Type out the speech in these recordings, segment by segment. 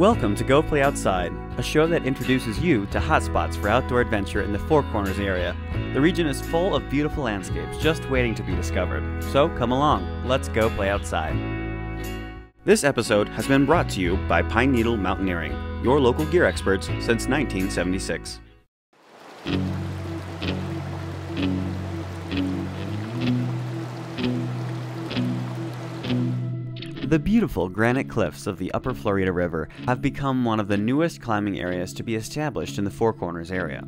Welcome to Go Play Outside, a show that introduces you to hotspots for outdoor adventure in the Four Corners area. The region is full of beautiful landscapes just waiting to be discovered. So come along, let's go play outside. This episode has been brought to you by Pine Needle Mountaineering, your local gear experts since 1976. The beautiful granite cliffs of the Upper Florida River have become one of the newest climbing areas to be established in the Four Corners area.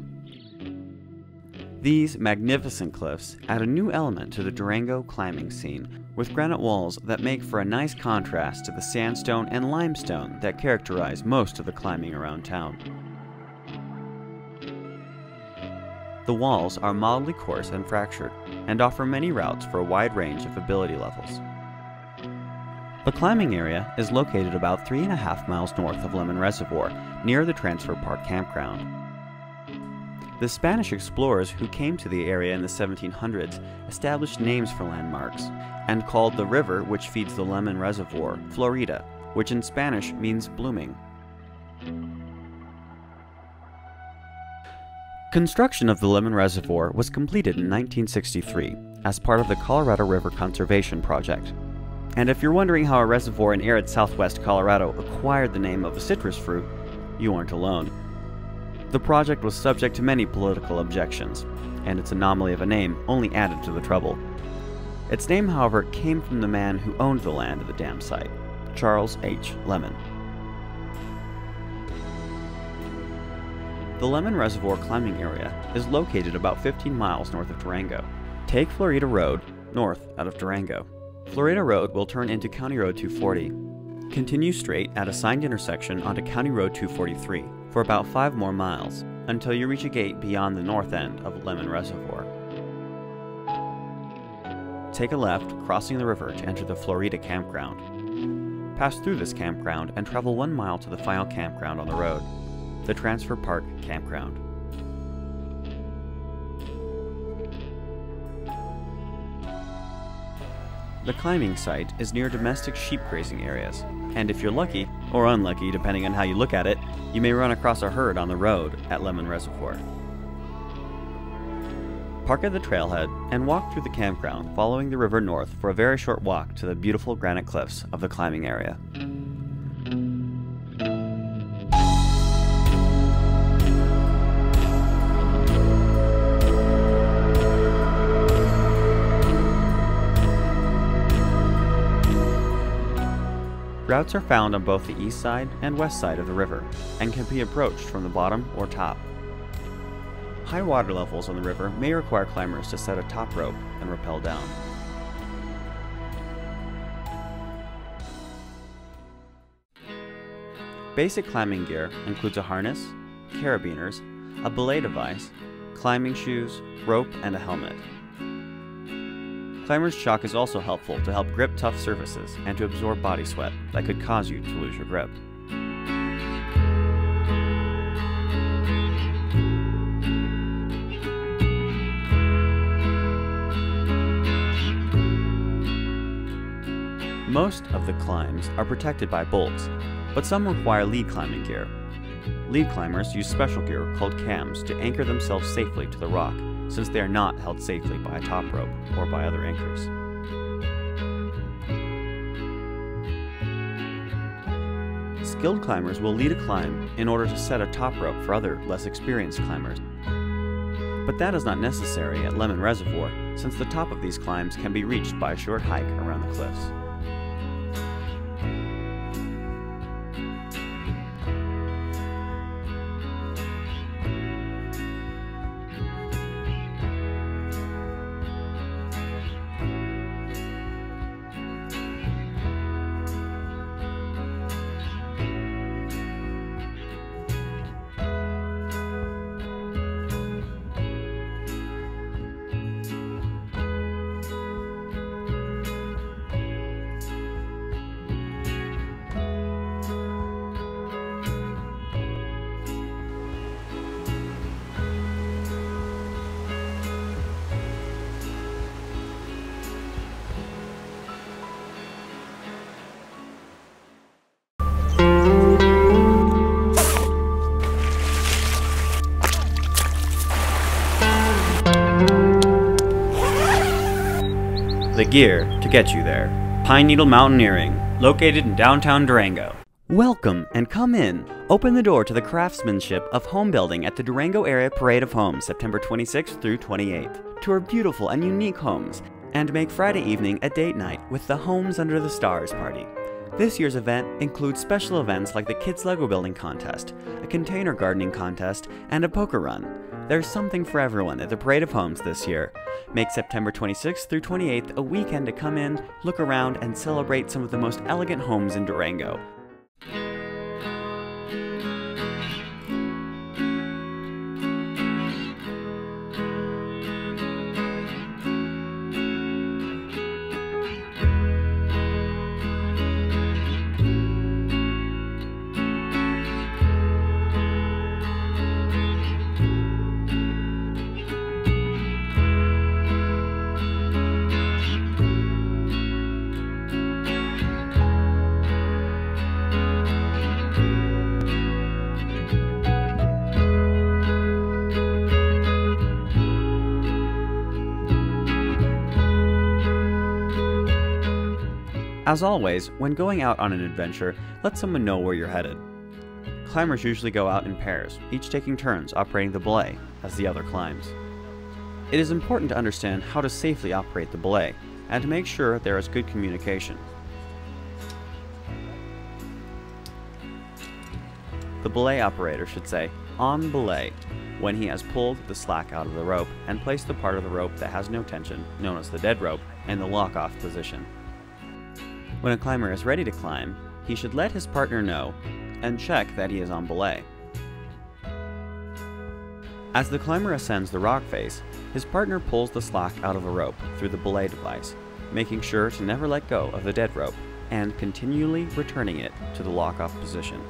These magnificent cliffs add a new element to the Durango climbing scene, with granite walls that make for a nice contrast to the sandstone and limestone that characterize most of the climbing around town. The walls are mildly coarse and fractured, and offer many routes for a wide range of ability levels. The climbing area is located about 3.5 miles north of Lemon Reservoir, near the Transfer Park campground. The Spanish explorers who came to the area in the 1700s established names for landmarks, and called the river which feeds the Lemon Reservoir Florida, which in Spanish means blooming. Construction of the Lemon Reservoir was completed in 1963 as part of the Colorado River Conservation Project. And if you're wondering how a reservoir in arid southwest Colorado acquired the name of a citrus fruit, you aren't alone. The project was subject to many political objections, and its anomaly of a name only added to the trouble. Its name, however, came from the man who owned the land at the dam site, Charles H. Lemon. The Lemon Reservoir climbing area is located about 15 miles north of Durango. Take Florida Road north out of Durango. Florida Road will turn into County Road 240. Continue straight at a signed intersection onto County Road 243 for about 5 more miles until you reach a gate beyond the north end of Lemon Reservoir. Take a left, crossing the river to enter the Florida campground. Pass through this campground and travel 1 mile to the final campground on the road, the Transfer Park campground. The climbing site is near domestic sheep grazing areas, and if you're lucky, or unlucky depending on how you look at it, you may run across a herd on the road at Lemon Reservoir. Park at the trailhead and walk through the campground following the river north for a very short walk to the beautiful granite cliffs of the climbing area. Routes are found on both the east side and west side of the river, and can be approached from the bottom or top. High water levels on the river may require climbers to set a top rope and rappel down. Basic climbing gear includes a harness, carabiners, a belay device, climbing shoes, rope, and a helmet. Climber's chalk is also helpful to help grip tough surfaces and to absorb body sweat that could cause you to lose your grip. Most of the climbs are protected by bolts, but some require lead climbing gear. Lead climbers use special gear called cams to anchor themselves safely to the rock, since they are not held safely by a top rope or by other anchors. Skilled climbers will lead a climb in order to set a top rope for other, less experienced climbers. But that is not necessary at Lemon Reservoir, since the top of these climbs can be reached by a short hike around the cliffs. gear to get you there. Pine Needle Mountaineering, located in downtown Durango. Welcome and come in. Open the door to the craftsmanship of home building at the Durango Area Parade of Homes, September 26th through 28th. Tour beautiful and unique homes and make Friday evening a date night with the Homes Under the Stars party. This year's event includes special events like the Kids Lego Building Contest, a container gardening contest, and a poker run. There's something for everyone at the Parade of Homes this year. Make September 26th through 28th a weekend to come in, look around, and celebrate some of the most elegant homes in Durango. As always, when going out on an adventure, let someone know where you're headed. Climbers usually go out in pairs, each taking turns operating the belay as the other climbs. It is important to understand how to safely operate the belay and to make sure there is good communication. The belay operator should say, "on belay," when he has pulled the slack out of the rope and placed the part of the rope that has no tension, known as the dead rope, in the lock-off position. When a climber is ready to climb, he should let his partner know and check that he is on belay. As the climber ascends the rock face, his partner pulls the slack out of the rope through the belay device, making sure to never let go of the dead rope and continually returning it to the lock-off position.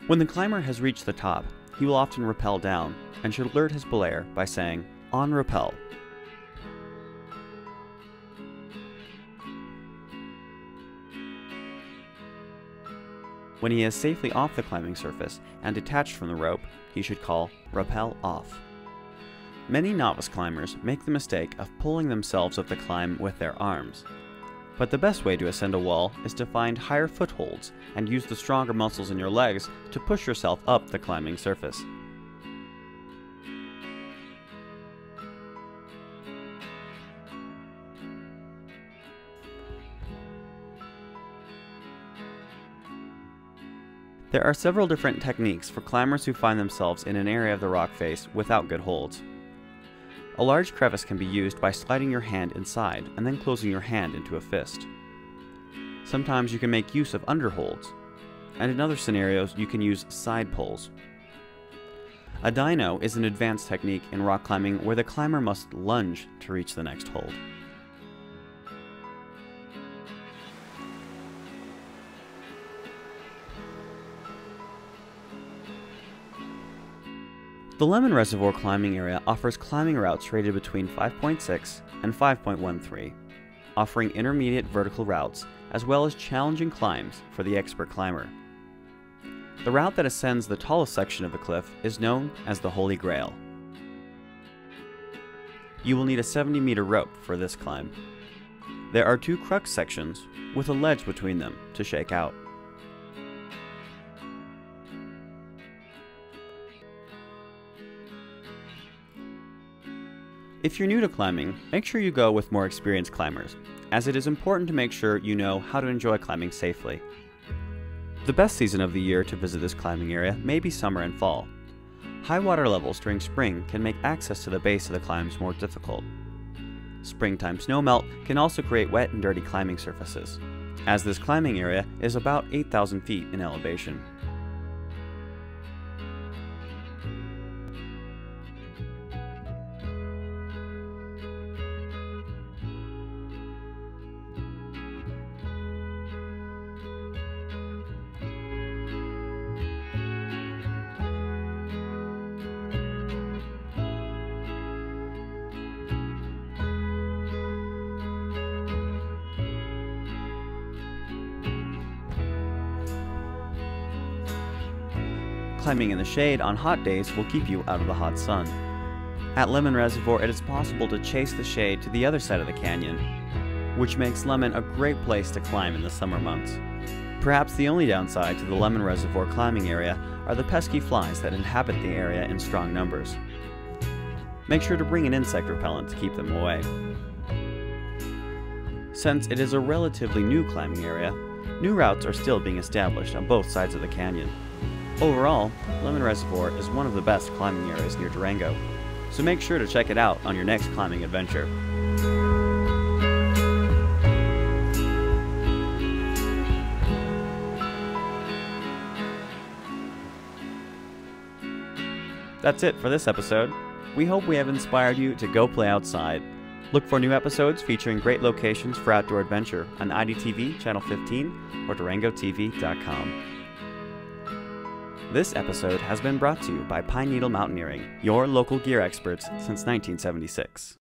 When the climber has reached the top, he will often rappel down and should alert his belayer by saying, "on rappel." When he is safely off the climbing surface and detached from the rope, he should call rappel off. Many novice climbers make the mistake of pulling themselves up the climb with their arms. But the best way to ascend a wall is to find higher footholds and use the stronger muscles in your legs to push yourself up the climbing surface. There are several different techniques for climbers who find themselves in an area of the rock face without good holds. A large crevice can be used by sliding your hand inside and then closing your hand into a fist. Sometimes you can make use of underholds, and in other scenarios you can use side pulls. A dyno is an advanced technique in rock climbing where the climber must lunge to reach the next hold. The Lemon Reservoir climbing area offers climbing routes rated between 5.6 and 5.13, offering intermediate vertical routes as well as challenging climbs for the expert climber. The route that ascends the tallest section of the cliff is known as the Holy Grail. You will need a 70-meter rope for this climb. There are two crux sections with a ledge between them to shake out. If you're new to climbing, make sure you go with more experienced climbers, as it is important to make sure you know how to enjoy climbing safely. The best season of the year to visit this climbing area may be summer and fall. High water levels during spring can make access to the base of the climbs more difficult. Springtime snowmelt can also create wet and dirty climbing surfaces, as this climbing area is about 8,000 feet in elevation. Climbing in the shade on hot days will keep you out of the hot sun. At Lemon Reservoir, it is possible to chase the shade to the other side of the canyon, which makes Lemon a great place to climb in the summer months. Perhaps the only downside to the Lemon Reservoir climbing area are the pesky flies that inhabit the area in strong numbers. Make sure to bring an insect repellent to keep them away. Since it is a relatively new climbing area, new routes are still being established on both sides of the canyon. Overall, Lemon Reservoir is one of the best climbing areas near Durango, so make sure to check it out on your next climbing adventure. That's it for this episode. We hope we have inspired you to go play outside. Look for new episodes featuring great locations for outdoor adventure on IDTV Channel 15 or DurangoTV.com. This episode has been brought to you by Pine Needle Mountaineering, your local gear experts since 1976.